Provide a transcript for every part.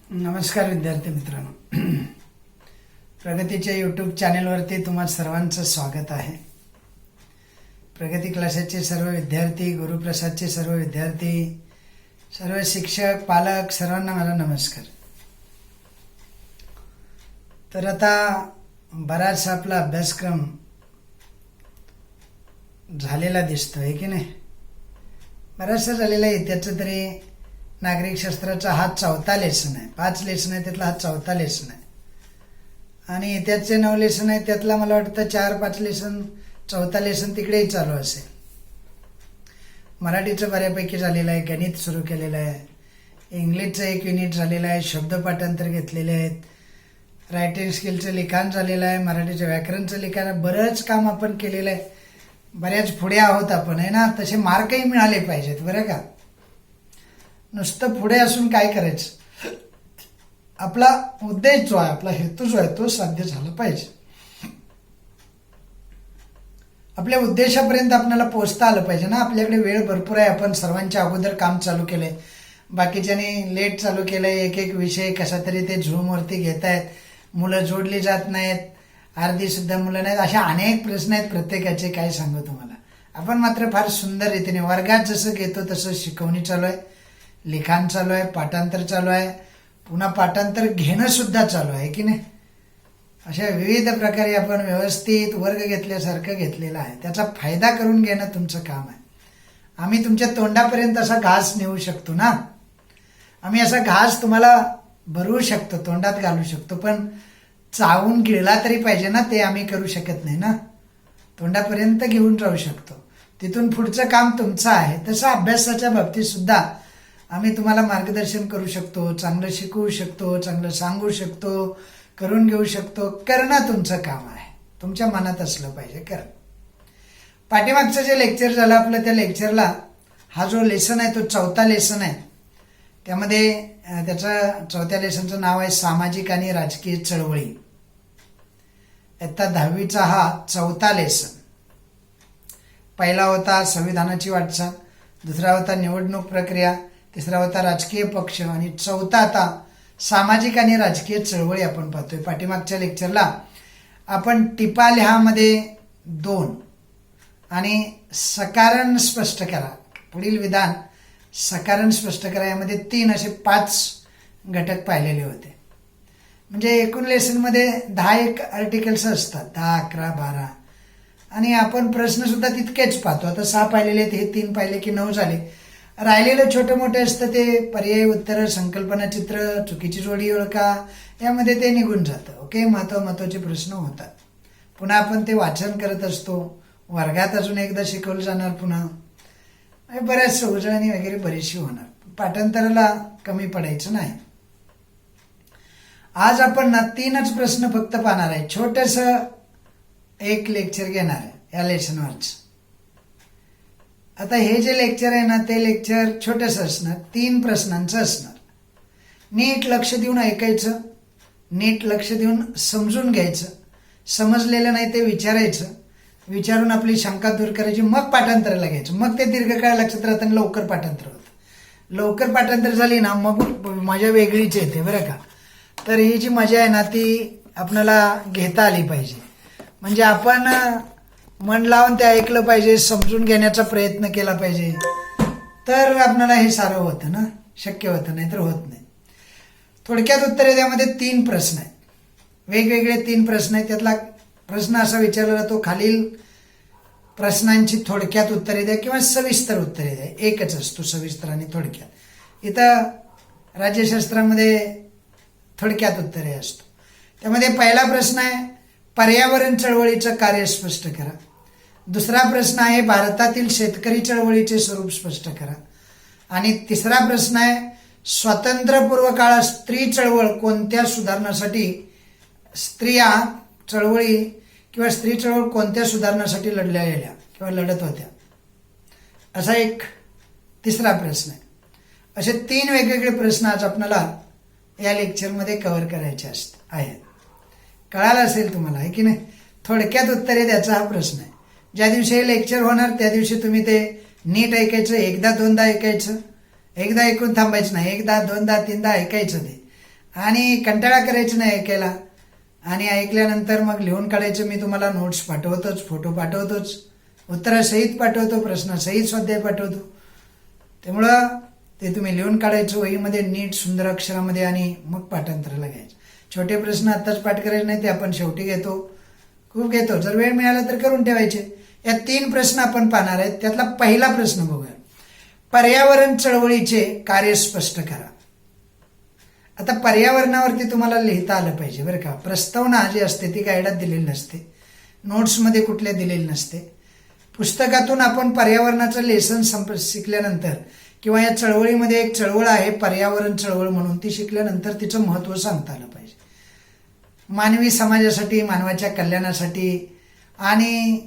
नमस्कार विद्यार्थी मित्रांनो, प्रगतीच्या यूट्यूब चॅनेलवरती तुम्हा सर्वांचं स्वागत आहे. प्रगती क्लासेसचे सर्व विद्यार्थी, गुरुप्रसादचे सर्व विद्यार्थी, सर्व शिक्षक, पालक सर्वांना माझा नमस्कार. तर आता बराचसा आपला अभ्यासक्रम झालेला दिसतोय की नाही? बराचसा झालेला आहे. त्याचं तरी नागरिक शास्त्राचा हा 4था लेसन आहे. 5 लेसन आहे, त्यातला हा 4था लेसन आहे. आणि इतिहासचे 9 लेसन आहे, त्यातला मला वाटतं 4-5 लेसन, 4था लेसन तिकडेही चालू असेल. मराठीचं बऱ्यापैकी झालेलं आहे, गणित सुरू केलेलं आहे, इंग्लिशचं 1 युनिट झालेलं आहे, शब्द पाठांतर घेतलेले आहेत, रायटिंग स्किलचं लिखाण झालेलं आहे, मराठीचं व्याकरणचं लिखाण, बरंच काम आपण केलेलं आहे. बऱ्याच पुढे आहोत आपण, आहे ना? तसे मार्कही मिळाले पाहिजेत बरं का. नुसतं पुढे असून काय करायचं? आपला उद्देश जो आहे, आपला हेतू जो आहे, तो साध्य झाला पाहिजे. आपल्या उद्देशापर्यंत आपल्याला पोहोचता आलं पाहिजे ना. आपल्याकडे वेळ भरपूर आहे. आपण सर्वांच्या अगोदर काम चालू केलंय, बाकीच्यांनी लेट चालू केलंय. एक विषय कसा तरी ते झूमवरती घेत आहेत, मुलं जोडली जात नाहीत, अर्धी सुद्धा मुलं नाहीत. अशा अनेक प्रश्न आहेत प्रत्येकाचे. काय सांगू तुम्हाला. आपण मात्र फार सुंदर रीतीने वर्गात जसं घेतो तसं शिकवणी चालू आहे, लिखाण चालू आहे, पाठांतर चालू आहे, पुन्हा पाठांतर घेणं सुद्धा चालू आहे की नाही? अशा विविध प्रकारे आपण व्यवस्थित वर्ग घेतल्यासारखं घेतलेला आहे. त्याचा फायदा करून घेणं तुमचं काम आहे. आम्ही तुमच्या तोंडापर्यंत असा घास नेऊ शकतो ना. आम्ही असा घास तुम्हाला भरवू शकतो, तोंडात घालू शकतो, पण चावून गिळला तरी पाहिजे ना. ते आम्ही करू शकत नाही ना. तोंडापर्यंत घेऊन जाऊ शकतो, तिथून पुढचं काम तुमचं आहे. तसं अभ्यासाच्या बाबतीत सुद्धा आम्ही तुम्हाला मार्गदर्शन करू शकतो, चांगलं शिकवू शकतो, चांगलं सांगू शकतो, करून घेऊ शकतो. करणं तुमचं काम आहे. तुमच्या मनात असलं पाहिजे करणं. पाठीमागचं जे लेक्चर झालं आपलं, त्या लेक्चरला हा जो लेसन आहे तो 4था लेसन आहे. त्यामध्ये त्याचं 4थ्या लेसनचं नाव आहे सामाजिक आणि राजकीय चळवळी. इयत्ता 10वीचा हा 4था लेसन. पहिला होता संविधानाची वाटचाल, दुसरा होता निवडणूक प्रक्रिया, तिसरा होता राजकीय पक्ष, आणि 4था आता सामाजिक आणि राजकीय चळवळी आपण पाहतोय. पाठीमागच्या लेक्चरला आपण टिपा लिहामध्ये 2 आणि सकारण स्पष्ट करा, पुढील विधान सकारण स्पष्ट करा, यामध्ये 3 असे 5 घटक पाहिलेले होते. म्हणजे एकूण लेसनमध्ये 10 आर्टिकल्स असतात, 10, 11, 12, आणि आपण प्रश्न सुद्धा तितकेच पाहतो. आता 6 पाहिलेले आहेत, हे 3 पाहिले की 9 झाले. राहिलेलं छोटे मोठे असतं ते पर्याय उत्तर, संकल्पना चित्र, चुकीची जोडी ओळखा, यामध्ये ते निघून जातं. ओके, महत्वाचे प्रश्न होतात. पुन्हा आपण ते वाचन करत असतो, वर्गात अजून एकदा शिकवलं जाणार, पुन्हा बऱ्याच उजळणी वगैरे बरीचशी होणार. पाठांतराला कमी पडायचं नाही. आज आपण ना 3च प्रश्न फक्त पाहणार आहे. छोटस एक लेक्चर घेणार आहे या लेसनवरच. आता हे जे लेक्चर आहे ना, ते लेक्चर छोटस असणार, 3 प्रश्नांचं असणार. नीट लक्ष देऊन ऐकायचं, नीट लक्ष देऊन समजून घ्यायचं, समजलेलं नाही ते विचारायचं, विचारून आपली शंका दूर करायची, मग पाठांतराला घ्यायचं. मग ते दीर्घकाळ लक्षात राहतं आणि लवकर पाठांतर होतं. लवकर पाठांतर झाली ना मग मजा वेगळीच येते बरं का. तर ही जी मजा आहे ना ती आपल्याला घेता आली पाहिजे. म्हणजे आपण मन लावून ते ऐकलं पाहिजे, समजून घेण्याचा प्रयत्न केला पाहिजे, तर आपल्याला हे सारं होतं ना, शक्य होतं, नाही तर होत नाही. थोडक्यात उत्तरे त्यामध्ये 3 प्रश्न आहेत, वेगवेगळे 3 प्रश्न आहेत. त्यातला प्रश्न असा विचारला जातो, खालील प्रश्नांची थोडक्यात उत्तरे द्या किंवा सविस्तर उत्तरे द्या. एकच असतो, सविस्तर आणि थोडक्यात. इथं राज्यशास्त्रामध्ये थोडक्यात उत्तरे असतो. त्यामध्ये पहिला प्रश्न आहे पर्यावरण चळवळीचं कार्य स्पष्ट करा. दुसरा प्रश्न आहे भारतातील शेतकरी चळवळीचे स्वरूप स्पष्ट करा. आणि तिसरा प्रश्न आहे स्वातंत्र्यपूर्व काळात स्त्री चळवळ कोणत्या सुधारणासाठी, स्त्रिया चळवळी किंवा स्त्री चळवळ कोणत्या सुधारणासाठी लढल्या गेल्या किंवा लढत होत्या, असा एक तिसरा प्रश्न आहे. असे 3 वेगवेगळे प्रश्न आज आपल्याला या लेक्चरमध्ये कव्हर करायचे आहेत. कळालं असेल तुम्हाला, आहे की नाही? थोडक्यात उत्तरे द्यायचा हा प्रश्न आहे. ज्या दिवशी हे लेक्चर होणार त्या दिवशी तुम्ही ते नीट ऐकायचं, एकदा दोनदा ऐकायचं, एकदा ऐकून थांबायचं नाही, एकदा दोनदा तीनदा ऐकायचं ते. आणि कंटाळा करायचं नाही ऐकायला. आणि ऐकल्यानंतर मग लिहून काढायचं. मी तुम्हाला नोट्स पाठवतोच, फोटो पाठवतोच, उत्तरासहित पाठवतो, प्रश्नासहित स्वाध्याय पाठवतो. त्यामुळं ते तुम्ही लिहून काढायचं वहीमध्ये नीट सुंदर अक्षरामध्ये आणि मग पाठांतराला घ्यायचं. छोटे प्रश्न आत्ताच पाठ करायचे नाही, ते आपण शेवटी घेतो, खूप घेतो. जर वेळ मिळाला तर करून ठेवायचे. या 3 प्रश्न आपण पाहणार आहेत. त्यातला पहिला प्रश्न बघूया. पर्यावरण चळवळीचे कार्य स्पष्ट करा. आता पर्यावरणावरती तुम्हाला लिहिता आलं पाहिजे बरं का. प्रस्तावना जी असते ती गाईडात दिलेली नसते, नोट्समध्ये कुठल्या दिलेली नसते. पुस्तकातून आपण पर्यावरणाचं लेसन शिकल्यानंतर किंवा या चळवळीमध्ये एक चळवळ आहे पर्यावरण चळवळ म्हणून, ती शिकल्यानंतर तिचं महत्त्व सांगता आलं पाहिजे. मानवी समाजासाठी, मानवाच्या कल्याणासाठी आणि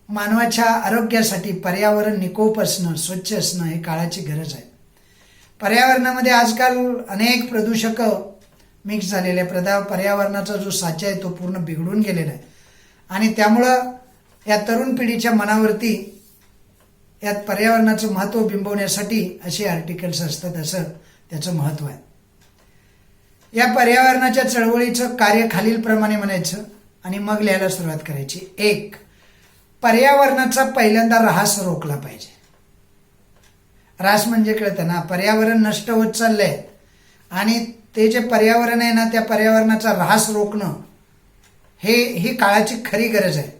मानवाच्या आरोग्यासाठी पर्यावरण निकोप असणं, स्वच्छ असणं हे काळाची गरज आहे. पर्यावरणामध्ये आजकाल अनेक प्रदूषक मिक्स झालेले आहे. पर्यावरणाचा जो साचा आहे तो पूर्ण बिघडून गेलेला आहे. आणि त्यामुळं या तरुण पिढीच्या मनावरती यात पर्यावरणाचं महत्त्व बिंबवण्यासाठी असे आर्टिकल्स असतात, असं त्याचं महत्त्व आहे. या पर्यावरणाच्या चळवळीचं कार्य खालीलप्रमाणे म्हणायचं आणि मग लिहायला सुरुवात करायची. 1. पर्यावरणाचा पहिल्यांदा ऱ्हास रोखला पाहिजे. ऱ्हास म्हणजे कळतं ना, पर्यावरण नष्ट होत चाललंय आणि ते जे पर्यावरण आहे ना, त्या पर्यावरणाचा ऱ्हास रोखणं ही काळाची खरी गरज आहे.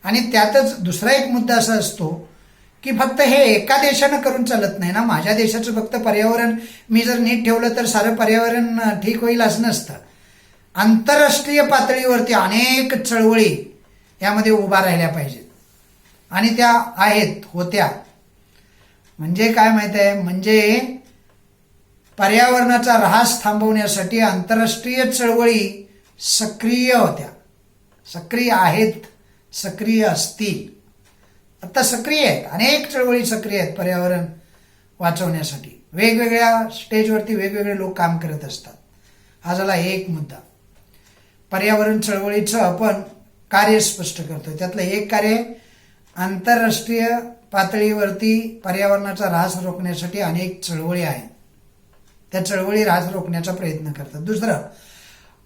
आणि त्यातच दुसरा एक मुद्दा असा असतो की फक्त हे एका देशानं करून चालत नाही ना. माझ्या देशाचं फक्त पर्यावरण मी जर नीट ठेवलं तर सारं पर्यावरण ठीक होईल असं नसतं. आंतरराष्ट्रीय पातळीवरती अनेक चळवळी यामध्ये उभा राहिल्या पाहिजेत आणि त्या आहेत, होत्या. म्हणजे काय माहित आहे, म्हणजे पर्यावरणाचा ऱ्हास थांबवण्यासाठी आंतरराष्ट्रीय चळवळी सक्रिय होत्या, सक्रिय आहेत, सक्रिय असतील, आता सक्रिय आहेत. अनेक चळवळी सक्रिय आहेत पर्यावरण वाचवण्यासाठी. वेगवेगळ्या स्टेजवरती वेगवेगळे लोक काम करत असतात. हा झाला एक मुद्दा. पर्यावरण चळवळीचं आपण कार्य स्पष्ट करतोय. त्यातलं एक कार्य आंतरराष्ट्रीय पातळीवरती पर्यावरणाचा ऱ्हास रोखण्यासाठी अनेक चळवळी आहेत, त्या चळवळी ऱ्हास रोखण्याचा प्रयत्न करतात. दुसरं,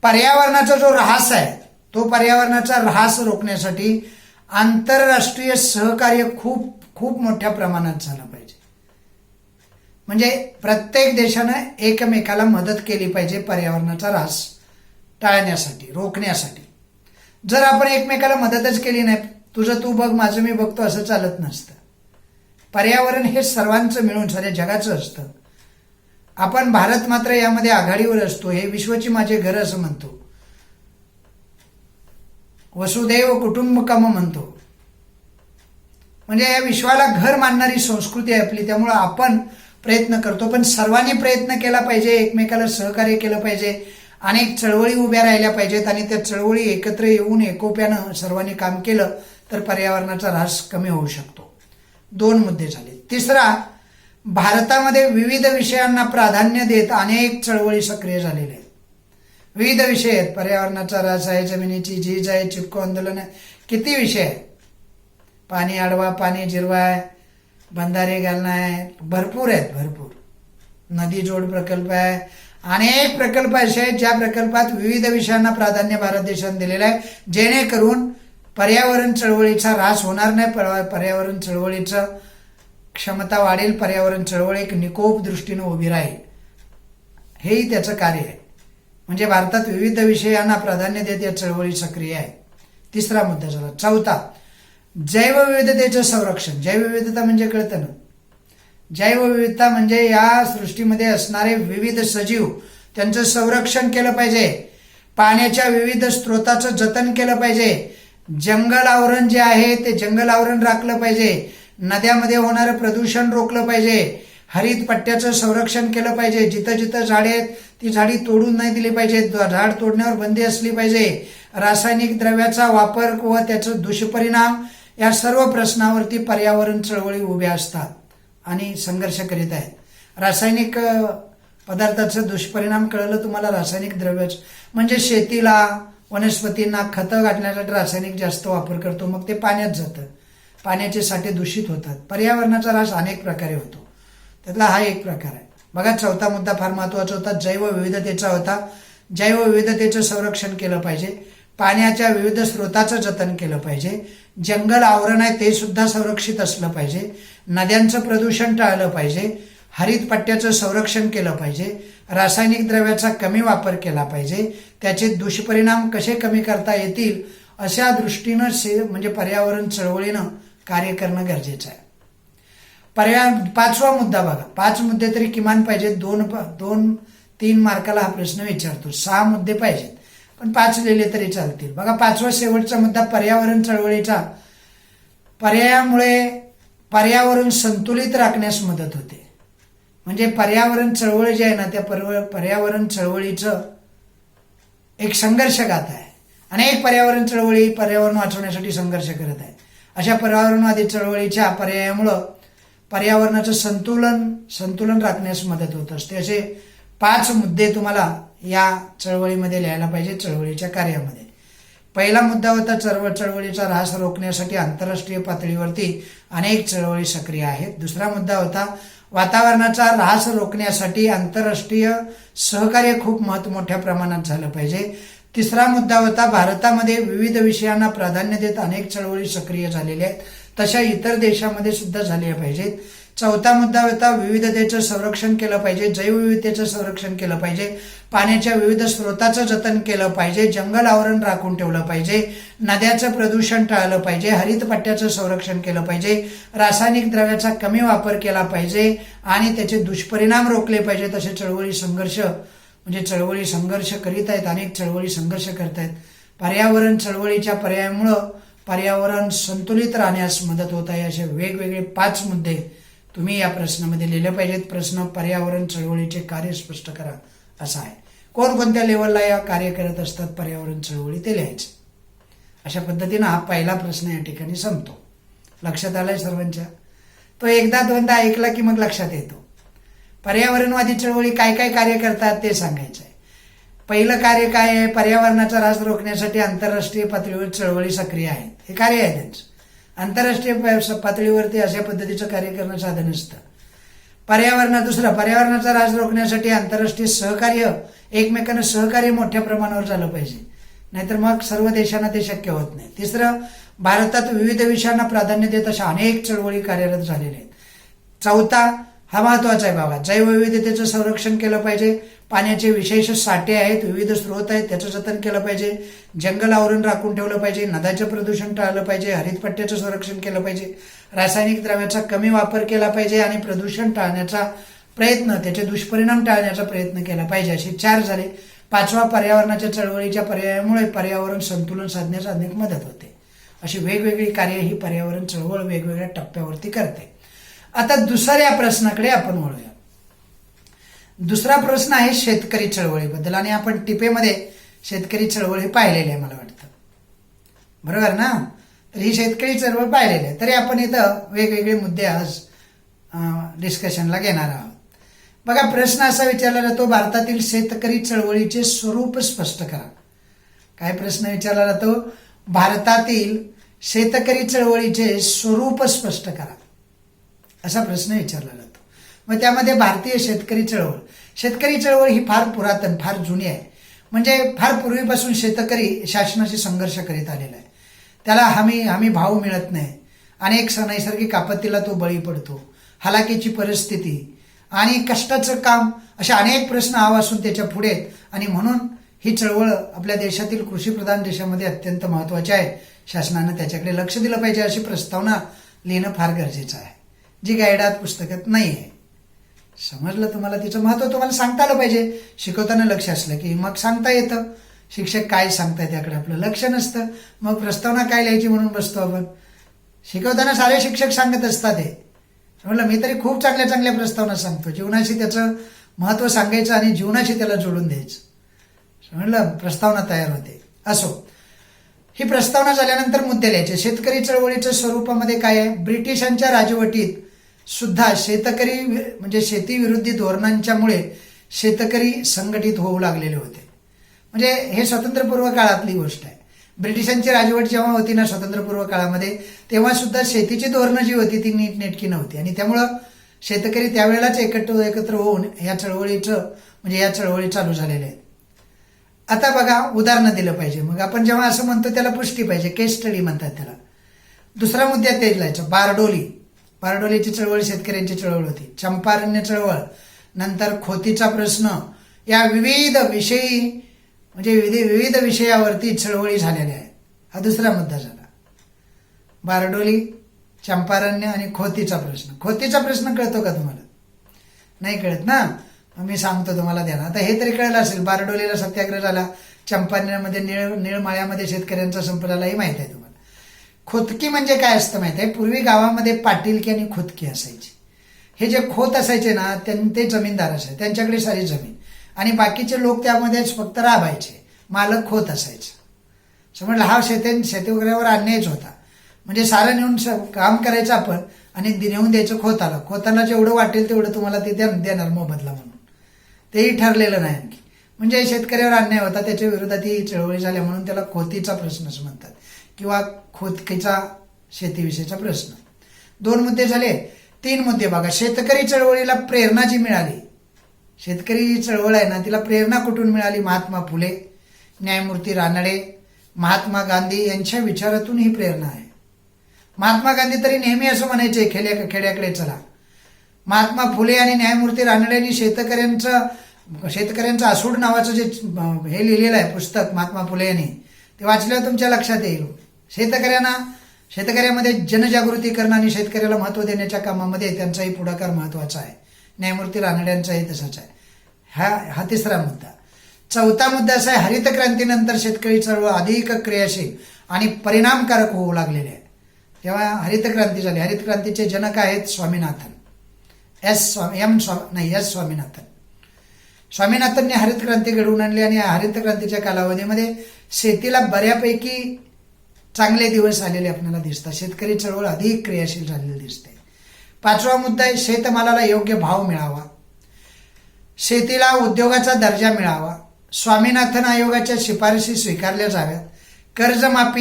पर्यावरणाचा जो ऱ्हास आहे तो पर्यावरणाचा ऱ्हास रोखण्यासाठी आंतरराष्ट्रीय सहकार्य खूप खूप मोठ्या प्रमाणात झालं पाहिजे. म्हणजे प्रत्येक देशानं एकमेकाला मदत केली पाहिजे पर्यावरणाचा ऱ्हास टाळण्यासाठी, रोखण्यासाठी. जर आपण एकमेकाला मदतच केली नाही, तुझं तू बघ माझं मी बघतो, असं चालत नसतं. पर्यावरण हे सर्वांचं मिळून साऱ्या जगाचं असतं. आपण भारत मात्र यामध्ये आघाडीवर असतो. हे विश्वाची माझे घर असं म्हणतो, वसुदैव कुटुंबकम म्हणतो. म्हणजे या विश्वाला घर मानणारी संस्कृती आहे आपली. त्यामुळं आपण प्रयत्न करतो, पण सर्वांनी प्रयत्न केला पाहिजे, एकमेकाला सहकार्य केलं पाहिजे. अनेक चळवळी उभ्या राहिल्या पाहिजेत आणि त्या चळवळी एकत्र येऊन एकोप्यानं सर्वांनी काम केलं तर पर्यावरणाचा ऱ्हास कमी होऊ शकतो. 2 मुद्दे झाले. तिसरा, भारतामध्ये विविध विषयांना प्राधान्य देत अनेक चळवळी सक्रिय झालेल्या आहेत. विविध विषय आहेत. पर्यावरणाचा ऱ्हास आहे, जमिनीची झीज आहे, चिपको आंदोलन आहे, किती विषय आहेत. पाणी अडवा, पाणी जिरवा आहे, बंधारे घालणं आहे, भरपूर आहेत, भरपूर. नदी जोड प्रकल्प आहे, अनेक प्रकल्प असे आहेत ज्या प्रकल्पात विविध विषयांना प्राधान्य भारत देशाने दिलेलं आहे, जेणेकरून पर्यावरण चळवळीचा ऱ्हास होणार नाही, पर्यावरण चळवळीचं क्षमता वाढेल, पर्यावरण चळवळ एक निकोप दृष्टीनं उभी राहील. हेही त्याचं कार्य आहे. म्हणजे भारतात विविध विषयांना प्राधान्य देत या चळवळी सक्रिय आहे. तिसरा मुद्दा झाला. 4, जैवविविधतेचं संरक्षण. जैवविविधता म्हणजे कळतं ना, जैवविविधता म्हणजे या सृष्टीमध्ये असणारे विविध सजीव, त्यांचं संरक्षण केलं पाहिजे. पाण्याच्या विविध स्रोताचं जतन केलं पाहिजे. जंगल आवरण जे आहे ते जंगल आवरण राखलं पाहिजे. नद्यामध्ये होणारं प्रदूषण रोखलं पाहिजे. हरित पट्ट्याचं संरक्षण केलं पाहिजे. जिथं जिथं झाडे आहेत ती झाडी तोडून नाही दिली पाहिजेत, झाड तोडण्यावर बंदी असली पाहिजे. रासायनिक द्रव्याचा वापर व त्याचं दुष्परिणाम, या सर्व प्रश्नावरती पर्यावरण चळवळी उभ्या असतात आणि संघर्ष करीत आहेत. रासायनिक पदार्थाचं दुष्परिणाम कळलं तुम्हाला. रासायनिक द्रव्याचं म्हणजे शेतीला, वनस्पतींना खतं घालण्यासाठी रासायनिक जास्त वापर करतो, मग ते पाण्यात जातं, पाण्याचे साठे दूषित होतात. पर्यावरणाचा ऱ्हास अनेक प्रकारे होतो, त्यातला हा एक प्रकार आहे. बघा चौथा मुद्दा फार महत्वाचा होता, जैवविविधतेचा होता. जैवविविधतेचं संरक्षण केलं पाहिजे, पाण्याच्या विविध स्रोताचं जतन केलं पाहिजे, जंगल आवरण आहे ते सुद्धा संरक्षित असलं पाहिजे, नद्यांचं प्रदूषण टाळलं पाहिजे, हरित पट्ट्याचं संरक्षण केलं पाहिजे, रासायनिक द्रव्याचा कमी वापर केला पाहिजे, त्याचे दुष्परिणाम कसे कमी करता येतील अशा दृष्टीनं म्हणजे पर्यावरण चळवळीनं कार्य करणं गरजेचं आहे. पाचवा मुद्दा बघा, 5 मुद्दे तरी किमान पाहिजेत. 2-3 मार्काला हा प्रश्न विचारतो. 6 मुद्दे पाहिजेत पण 5 लिहिले तरी चालतील. बघा 5वा शेवटचा मुद्दा, पर्यावरण चळवळीचा पर्यायामुळे पर्यावरण संतुलित राखण्यास मदत होते. म्हणजे पर्यावरण चळवळ जी आहे ना, त्या पर्यावरण चळवळीचं एक संघर्ष गाथा आहे. अनेक पर्यावरण चळवळी पर्यावरण वाचवण्यासाठी संघर्ष करत आहे. अशा पर्यावरणवादी चळवळीच्या पर्यायामुळं पर्यावरणाचं संतुलन राखण्यास मदत होत असते. असे 5 मुद्दे तुम्हाला या चळवळीमध्ये लिहायला पाहिजे, चळवळीच्या कार्यामध्ये. पहिला मुद्दा होता, चळवळीचा ऱ्हास रोखण्यासाठी आंतरराष्ट्रीय पातळीवरती अनेक चळवळी सक्रिय आहेत. दुसरा मुद्दा होता, वातावरणाचा ऱ्हास रोखण्यासाठी आंतरराष्ट्रीय सहकार्य खूप मोठ्या प्रमाणात झालं पाहिजे. तिसरा मुद्दा होता, भारतामध्ये विविध विषयांना प्राधान्य देत अनेक चळवळी सक्रिय झालेल्या आहेत, तशा इतर देशांमध्ये सुद्धा झाल्या पाहिजेत. चौथा मुद्दा होता, विविधतेचं संरक्षण केलं पाहिजे, जैवविविधतेचं संरक्षण केलं पाहिजे, पाण्याच्या विविध स्रोताचं जतन केलं पाहिजे, जंगल आवरण राखून ठेवलं पाहिजे, नद्याचं प्रदूषण टाळलं पाहिजे, हरित पट्ट्याचं संरक्षण केलं पाहिजे, रासायनिक द्रव्याचा कमी वापर केला पाहिजे आणि त्याचे दुष्परिणाम रोखले पाहिजेत. असे चळवळी संघर्ष करीत आहेत, अनेक चळवळी संघर्ष करत आहेत. पर्यावरण चळवळीच्या पर्यायामुळं पर्यावरण संतुलित राहण्यास मदत होत आहे. असे वेगवेगळे 5 मुद्दे तुम्ही या प्रश्नामध्ये लिहिले पाहिजेत. प्रश्न, पर्यावरण चळवळीचे कार्य स्पष्ट करा असा आहे. कोणकोणत्या लेवलला या कार्य करत असतात पर्यावरण चळवळी ते लिहायचं. अशा पद्धतीनं हा पहिला प्रश्न या ठिकाणी संपतो. लक्षात आलाय सर्वांच्या? तो एकदा दोनदा ऐकला की मग लक्षात येतो. पर्यावरणवादी चळवळी काय काय कार्य करतात ते सांगायचं आहे. पहिलं कार्य काय आहे, पर्यावरणाचा ऱ्हास रोखण्यासाठी आंतरराष्ट्रीय पातळीवर चळवळी सक्रिय आहेत. हे कार्य आहे त्यांचं. आंतरराष्ट्रीय पातळीवरती अशा पद्धतीचं कार्य करणं साधन असतं. दुसरं, पर्यावरणाचा ऱ्हास रोखण्यासाठी आंतरराष्ट्रीय सहकार्य, एकमेकांना सहकार्य मोठ्या प्रमाणावर झालं पाहिजे, नाहीतर मग सर्व देशांना ते शक्य होत नाही. तिसरं, भारतात विविध विषयांना प्राधान्य देत अशा अनेक चळवळी कार्यरत झालेल्या आहेत. चौथा, हा महत्वाचा आहे बाबा, जैवविविधतेचं संरक्षण केलं पाहिजे, पाण्याचे विशेष साठे आहेत, विविध स्रोत आहेत, त्याचं जतन केलं पाहिजे, जंगल आवरण राखून ठेवलं पाहिजे, नद्याचं प्रदूषण टाळलं पाहिजे, हरित पट्ट्याचं संरक्षण केलं पाहिजे, रासायनिक द्रव्याचा कमी वापर केला पाहिजे आणि प्रदूषण टाळण्याचा प्रयत्न, त्याचे दुष्परिणाम टाळण्याचा प्रयत्न केला पाहिजे. असे 4 झाले. 5वा, पर्यावरणाच्या चळवळीच्या पर्यायामुळे पर्यावरण संतुलन साधण्यास अनेक मदत होते. अशी वेगवेगळी कार्य ही पर्यावरण चळवळ वेगवेगळ्या टप्प्यावरती करते. आता दुसऱ्या प्रश्नाकडे आपण वळूया. दुसरा प्रश्न आहे शेतकरी चळवळीबद्दल, आणि आपण टिपेमध्ये शेतकरी चळवळ हे पाहिलेली आहे मला वाटतं, बरोबर ना? तर ही शेतकरी चळवळ पाहिलेली आहे. तरी आपण इथं वेगवेगळे मुद्दे आज डिस्कशनला घेणार आहोत. बघा प्रश्न असा विचारला जातो, भारतातील शेतकरी चळवळीचे स्वरूप स्पष्ट करा. काय प्रश्न विचारला जातो? भारतातील शेतकरी चळवळीचे स्वरूप स्पष्ट करा असा प्रश्न विचारला जातो. मग त्यामध्ये भारतीय शेतकरी चळवळ ही फार पुरातन, फार जुनी आहे. म्हणजे फार पूर्वीपासून शेतकरी शासनाशी संघर्ष करीत आलेला आहे. त्याला हमी भाव मिळत नाही, अनेक नैसर्गिक आपत्तीला तो बळी पडतो, हलाखीची परिस्थिती आणि कष्टाचं काम, अशा अनेक प्रश्न आवासून त्याच्या पुढे आहेत. आणि म्हणून ही चळवळ आपल्या देशातील कृषीप्रधान देशामध्ये अत्यंत महत्वाची आहे. शासनानं त्याच्याकडे लक्ष दिलं पाहिजे अशी प्रस्तावना लिहिणं फार गरजेचं आहे, जी गाईडात पुस्तकात नाही आहे. समजलं तुम्हाला? तिचं महत्व तुम्हाला सांगता आलं पाहिजे. शिकवताना लक्ष असलं की मग सांगता येतं. शिक्षक काय सांगताय त्याकडे आपलं लक्ष नसतं, मग प्रस्तावना काय लिहायची म्हणून बसतो आपण. शिकवताना सारे शिक्षक सांगत असतात हे. समजलं? मी तरी खूप चांगल्या चांगल्या प्रस्तावना सांगतो. जीवनाशी त्याचं महत्व सांगायचं आणि जीवनाशी त्याला जोडून द्यायचं. समजलं? प्रस्तावना तयार होते. असो, ही प्रस्तावना झाल्यानंतर मुद्दे लिहायचे. शेतकरी चळवळीच्या स्वरूपामध्ये काय आहे? ब्रिटिशांच्या राजवटीत सुद्धा शेतकरी म्हणजे शेतीविरोधी धोरणांच्यामुळे शेतकरी संघटित होऊ लागलेले होते. म्हणजे हे स्वातंत्र्यपूर्व काळातली गोष्ट आहे. ब्रिटिशांची राजवट जेव्हा होती ना स्वातंत्र्यपूर्व काळामध्ये, तेव्हा सुद्धा शेतीची धोरणं जी होती ती नीटनेटकी नव्हती आणि त्यामुळं शेतकरी त्यावेळेलाच एकत्र होऊन या चळवळी चालू झालेल्या आहेत. आता बघा, उदाहरणं दिलं पाहिजे. मग आपण जेव्हा असं म्हणतो त्याला पुष्टी पाहिजे, केस स्टडी म्हणतात त्याला. दुसरा मुद्द्यात तेच लिहायचं. बारडोलीची चळवळ शेतकऱ्यांची चळवळ होती. चंपारण्य चळवळ, नंतर खोतीचा प्रश्न, या विविध विषयावरती चळवळी झालेल्या आहेत. हा दुसरा मुद्दा झाला. बारडोली, चंपारण्य आणि खोतीचा प्रश्न. खोतीचा प्रश्न कळतो का तुम्हाला? नाही कळत ना? मी सांगतो तुम्हाला, द्या ना. आता हे तरी कळलं असेल. बारडोलीला सत्याग्रह झाला, चंपारण्यामध्ये निळमाळ्यामध्ये शेतकऱ्यांचा संप झाला, हे माहित आहे तुम्हाला. खोतकी म्हणजे काय असतं माहित आहे? पूर्वी गावामध्ये पाटीलकी आणि खोतकी असायची. हे जे खोत असायचे ना, ते जमीनदार असायचे, त्यांच्याकडे सारी जमीन, आणि बाकीचे लोक त्यामध्ये फक्त राबायचे. मालक खोत असायचे. समजलं? हा शेतकऱ्यावर अन्यायच होता. म्हणजे सारं नेऊन काम करायचं आपण आणि नेऊन द्यायचं खोताला. खोताला जेवढं वाटेल तेवढं तुम्हाला ते देणार मोबदला म्हणून. तेही ठरलेलं नाही आणखी. म्हणजे शेतकऱ्यावर अन्याय होता, त्याच्या विरोधात ही चळवळी झाल्या, म्हणून त्याला खोतीचा प्रश्न असं म्हणतात, किंवा खोतकीचा शेतीविषयीचा प्रश्न. 2 मुद्दे झाले. 3 मुद्दे बघा. शेतकरी चळवळीला प्रेरणा जी मिळाली, शेतकरी चळवळ आहे ना, तिला प्रेरणा कुठून मिळाली? महात्मा फुले, न्यायमूर्ती रानडे, महात्मा गांधी यांच्या विचारातून ही प्रेरणा आहे. महात्मा गांधी तरी नेहमी असं म्हणायचे, खेड्याकडे चला. महात्मा फुले आणि न्यायमूर्ती रानडेंनी शेतकऱ्यांचं आसूड नावाचं जे हे लिहिलेलं आहे पुस्तक महात्मा फुले यांनी, ते वाचल्यावर तुमच्या लक्षात येईल. शेतकऱ्यामध्ये जनजागृती करणं आणि शेतकऱ्याला महत्त्व देण्याच्या कामामध्ये त्यांचाही पुढाकार महत्त्वाचा आहे. न्यायमूर्ती रानड्यांचाही तसाच आहे. हा 3रा मुद्दा. 4था मुद्दा असा आहे, हरित क्रांतीनंतर शेतकरी चळवळ अधिक क्रियाशील आणि परिणामकारक होऊ लागलेले आहे. तेव्हा हरित क्रांती झाली. हरित क्रांतीचे जनक आहेत स्वामीनाथन. एस स्वामीनाथन. स्वामीनाथनने हरित क्रांती घडवून आणली आणि हरित क्रांतीच्या कालावधीमध्ये शेतीला बऱ्यापैकी चांगले दिवस आलेले आपल्याला दिसतात. शेतकरी चळवळ अधिक क्रियाशील झालेली दिसते. 5वा मुद्दा आहे, शेतमालाला योग्य भाव मिळावा, शेतीला उद्योगाचा दर्जा मिळावा, स्वामीनाथन आयोगाच्या शिफारशी स्वीकारल्या जाव्यात, कर्जमुक्ती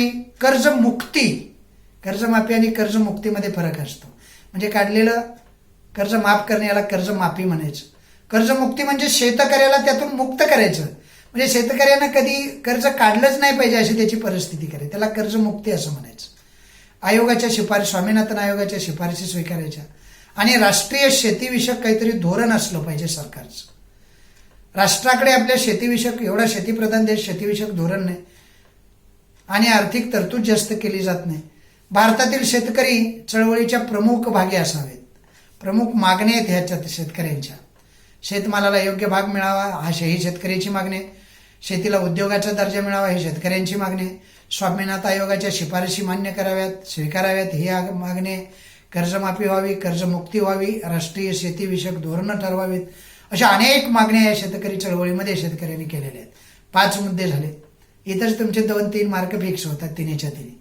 आणि कर्जमुक्तीमध्ये फरक असतो. म्हणजे काढलेलं कर्ज माफ करणे याला कर्जमाफी म्हणायचं. कर्जमुक्ती म्हणजे शेतकऱ्याला त्यातून मुक्त करायचं. म्हणजे शेतकऱ्यांना कधी कर्ज काढलंच नाही पाहिजे अशी त्याची परिस्थिती करायची, त्याला कर्जमुक्ती असं म्हणायचं. स्वामीनाथन आयोगाच्या शिफारशी स्वीकारायच्या. आणि राष्ट्रीय शेतीविषयक काहीतरी धोरण असलं पाहिजे सरकारचं. राष्ट्राकडे आपल्या शेतीविषयक, एवढा शेतीप्रधान देश, शेतीविषयक धोरण नाही आणि आर्थिक तरतूद जास्त केली जात नाही. भारतातील शेतकरी चळवळीच्या प्रमुख भागी असावेत. प्रमुख मागण्या आहेत ह्याच्यात शेतकऱ्यांच्या. शेतमालाला योग्य भाग मिळावा ही शेतकऱ्याची मागणी आहे. शेतीला उद्योगाचा दर्जा मिळावा ही शेतकऱ्यांची मागणी आहे. स्वामीनाथन आयोगाच्या शिफारशी मान्य कराव्यात, स्वीकाराव्यात ही मागणी आहे. कर्जमाफी व्हावी, कर्जमुक्ती व्हावी, राष्ट्रीय शेतीविषयक धोरणं ठरवावीत, अशा अनेक मागण्या या शेतकरी चळवळीमध्ये शेतकऱ्यांनी केलेल्या आहेत. 5 मुद्दे झाले. इथंच तुमचे 2-3 मार्क फिक्स होतात तिन्हीच्या तिन्ही.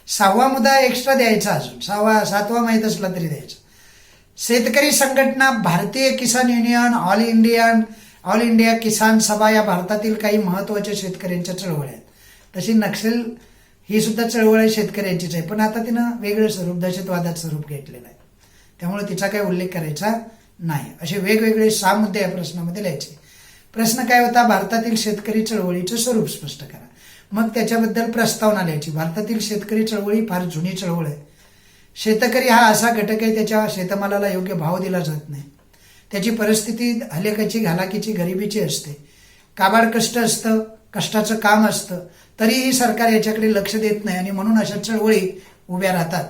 6वा मुद्दा एक्स्ट्रा द्यायचा, अजून 7वा माहीत असला तरी द्यायचा. शेतकरी संघटना, भारतीय किसान युनियन, ऑल इंडिया किसान सभा या भारतातील काही महत्वाच्या शेतकऱ्यांच्या चळवळ्या आहेत. तशी नक्षल ही सुद्धा चळवळ शेतकऱ्यांचीच आहे, पण आता तिनं वेगळं स्वरूप, दहशतवादाचं स्वरूप घेतलेलं आहे, त्यामुळे तिचा काही उल्लेख करायचा नाही. असे वेगवेगळे 6 मुद्दे या प्रश्नामध्ये लिहायचे. प्रश्न काय होता? भारतातील शेतकरी चळवळीचं स्वरूप स्पष्ट करा. मग त्याच्याबद्दल प्रस्तावना लिहायची. भारतातील शेतकरी चळवळी फार जुनी चळवळ आहे. शेतकरी हा असा घटक आहे, त्याच्या शेतमालाला योग्य भाव दिला जात नाही. त्याची परिस्थिती घालाकीची, गरिबीची असते. काबाड कष्ट असतं, कष्टाचं काम असतं, तरीही सरकार याच्याकडे लक्ष देत नाही आणि म्हणून अशा चळवळी उभ्या राहतात.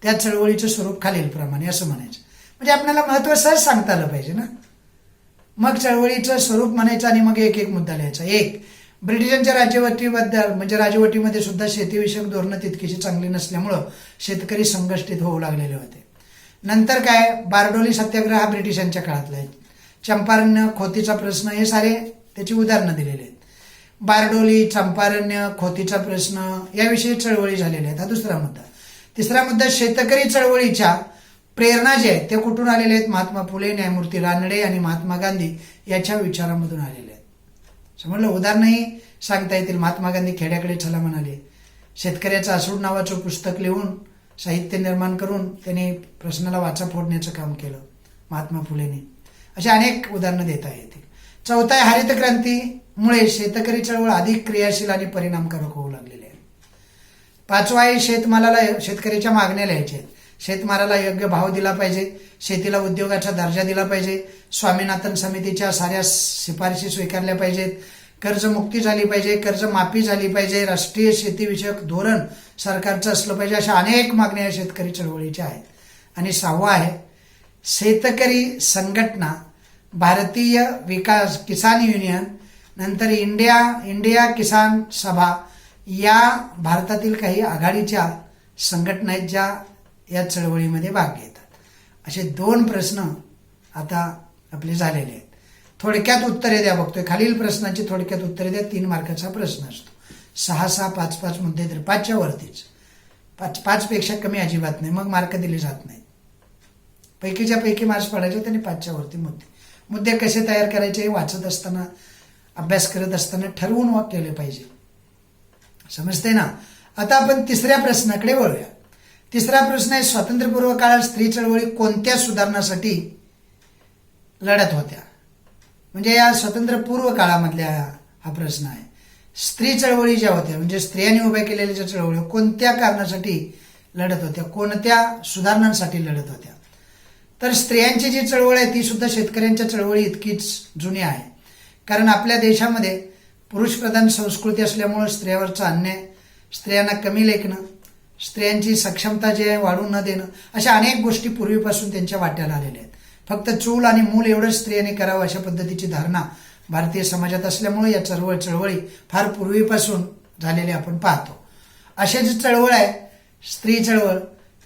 त्या चळवळीचं स्वरूप खालीलप्रमाणे असं म्हणायचं. म्हणजे आपल्याला महत्त्व सहज सांगता आलं पाहिजे ना. मग चळवळीचं स्वरूप म्हणायचं आणि मग एक मुद्दा लिहायचा. 1. ब्रिटिशांच्या राजवटीमध्ये सुद्धा शेतीविषयक धोरणं तितकीशी चांगली नसल्यामुळं शेतकरी संघटित होऊ लागलेले होते. नंतर काय? बारडोली सत्याग्रह हा ब्रिटिशांच्या काळातला आहे. चंपारण्य, खोतीचा प्रश्न, हे सारे त्याची उदाहरणं दिलेली आहेत. बारडोली, चंपारण्य, खोतीचा प्रश्न याविषयी चळवळी झालेल्या आहेत. हा 2रा मुद्दा. 3रा मुद्दा, शेतकरी चळवळीच्या प्रेरणा जे आहेत ते कुठून आलेले आहेत? महात्मा फुले, न्यायमूर्ती रानडे आणि महात्मा गांधी याच्या विचारामधून आलेले आहेत. समजलं? उदाहरणही सांगता येतील. महात्मा गांधी खेड्याकडे चला म्हणाले. शेतकऱ्याचं आसूड नावाचं पुस्तक लिहून, साहित्य निर्माण करून त्यांनी प्रश्नाला वाचा फोडण्याचं काम केलं. महात्मा फुलेंनी. अशी अनेक उदाहरणं देता येतील. चौथा आहे, हरित क्रांतीमुळे शेतकरी चळवळ अधिक क्रियाशील आणि परिणामकारक होऊ लागलेली आहे. पाचवा आहे, शेतकऱ्याच्या मागण्या लिहायच्या आहेत. शेतमालाला योग्य भाव दिला पाहिजे, शेतीला उद्योगाचा दर्जा दिला पाहिजे, स्वामीनाथन समितीच्या साऱ्या शिफारशी स्वीकारल्या पाहिजेत, कर्जमुक्ती झाली पाहिजे, कर्जमाफी झाली पाहिजे, राष्ट्रीय शेतीविषयक धोरण सरकारचं असलं पाहिजे. अशा अनेक मागण्या शेतकरी चळवळीच्या आहेत. आणि सहावा आहे, शेतकरी संघटना, भारतीय विकास किसान युनियन, नंतर इंडिया किसान सभा या भारतातील काही आघाडीच्या संघटना आहेत ज्या या चळवळीमध्ये भाग घेतात. असे 2 प्रश्न आता आपले झालेले आहेत. थोडक्यात उत्तरे द्या बघतोय. खालील प्रश्नांची थोडक्यात उत्तरे द्या. 3 मार्काचा प्रश्न असतो. 6-6, 5-5 मुद्दे तर 5च्या वरतीच. 5 पेक्षा कमी अजिबात नाही, मग मार्क दिले जात नाही. पैकीच्या पैकी मार्क्स पडायचे त्यांनी 5च्या वरती मुद्दे कसे तयार करायचे हे वाचत असताना, अभ्यास करत असताना ठरवून केले पाहिजे. समजते ना. आता आपण तिसऱ्या प्रश्नाकडे वळूया. तिसरा प्रश्न आहे, स्वातंत्र्यपूर्व काळात स्त्री चळवळी कोणत्या सुधारणासाठी लढत होत्या? म्हणजे या स्वातंत्र्यपूर्व काळामधल्या हा प्रश्न आहे. स्त्री चळवळी ज्या होत्या, म्हणजे स्त्रियांनी उभ्या केलेल्या ज्या चळवळी कोणत्या कारणासाठी लढत होत्या, कोणत्या सुधारणांसाठी लढत होत्या? तर स्त्रियांची जी चळवळ आहे ती सुद्धा शेतकऱ्यांच्या चळवळी इतकीच जुनी आहे. कारण आपल्या देशामध्ये पुरुषप्रधान संस्कृती असल्यामुळे स्त्रियावरचा अन्याय, स्त्रियांना कमी लेखणं, स्त्रियांची सक्षमता जी आहे वाढू न देणं, अशा अनेक गोष्टी पूर्वीपासून त्यांच्या वाट्याला आलेल्या आहेत. फक्त चूल आणि मूल एवढंच स्त्रियांनी करावं अशा पद्धतीची धारणा भारतीय समाजात असल्यामुळे या चळवळी फार पूर्वीपासून झालेल्या आपण पाहतो. अशी जी चळवळ आहे स्त्री चळवळ,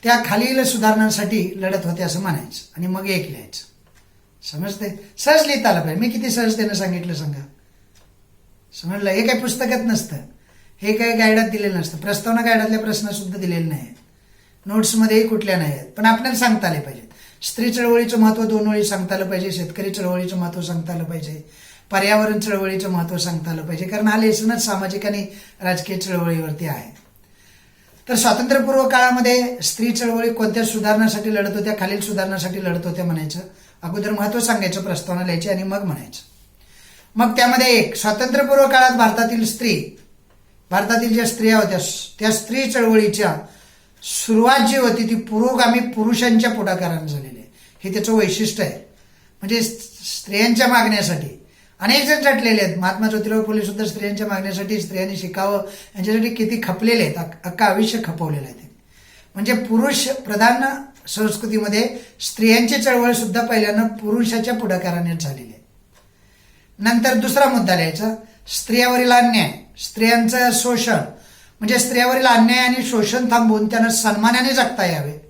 त्या खालील सुधारणांसाठी लढत होते असं म्हणायचं आणि मग एक लिहायचं. समजते? सहज लिहिता आलं पाहिजे. मी किती सहज त्यानं सांगितलं सांगा. समजलं? हे काही पुस्तकात नसतं, हे काही गाईडात दिलेलं नसतं. प्रस्तावना गाईडातल्या प्रश्न सुद्धा दिलेले नाही आहेत, नोट्समध्येही कुठल्या नाही आहेत. पण आपल्याला सांगता आले पाहिजेत. स्त्री चळवळीचं महत्व 2 वेळी सांगता आलं पाहिजे, शेतकरी चळवळीचं महत्व सांगता आलं पाहिजे, पर्यावरण चळवळीचं महत्व सांगता आलं पाहिजे. कारण हा लेसनच सामाजिक आणि राजकीय चळवळीवरती आहे. तर स्वातंत्र्यपूर्व काळामध्ये स्त्री चळवळी कोणत्या सुधारणासाठी लढत होत्या, खालील सुधारणासाठी लढत होत्या म्हणायचं. अगोदर महत्व सांगायचं, प्रस्तावना लिहायची आणि मग म्हणायचं. मग त्यामध्ये 1, स्वातंत्र्यपूर्व काळात भारतातील ज्या स्त्रिया होत्या त्या स्त्री चळवळीच्या सुरुवात जी होती ती पुरोगामी पुरुषांच्या पुढाकाराने झालेली आहे. हे त्याचं वैशिष्ट्य आहे. म्हणजे स्त्रियांच्या मागण्यासाठी अनेक जण झटलेले आहेत. महात्मा ज्योतिराव फुले सुद्धा स्त्रियांच्या मागण्यासाठी, स्त्रियांनी शिकावं यांच्यासाठी किती खपलेले आहेत, अख्खा आयुष्य खपवलेलं आहे. म्हणजे पुरुष प्रधान संस्कृतीमध्ये स्त्रियांची चळवळ सुद्धा पहिल्यानं पुरुषाच्या पुढाकाराने झालेली आहे. नंतर दुसरा मुद्दा लिहायचा, स्त्रियावरील अन्याय, स्त्रियांचं शोषण, म्हणजे स्त्रियावरील अन्याय आणि शोषण थांबवून त्यांना सन्मानाने जगता यावे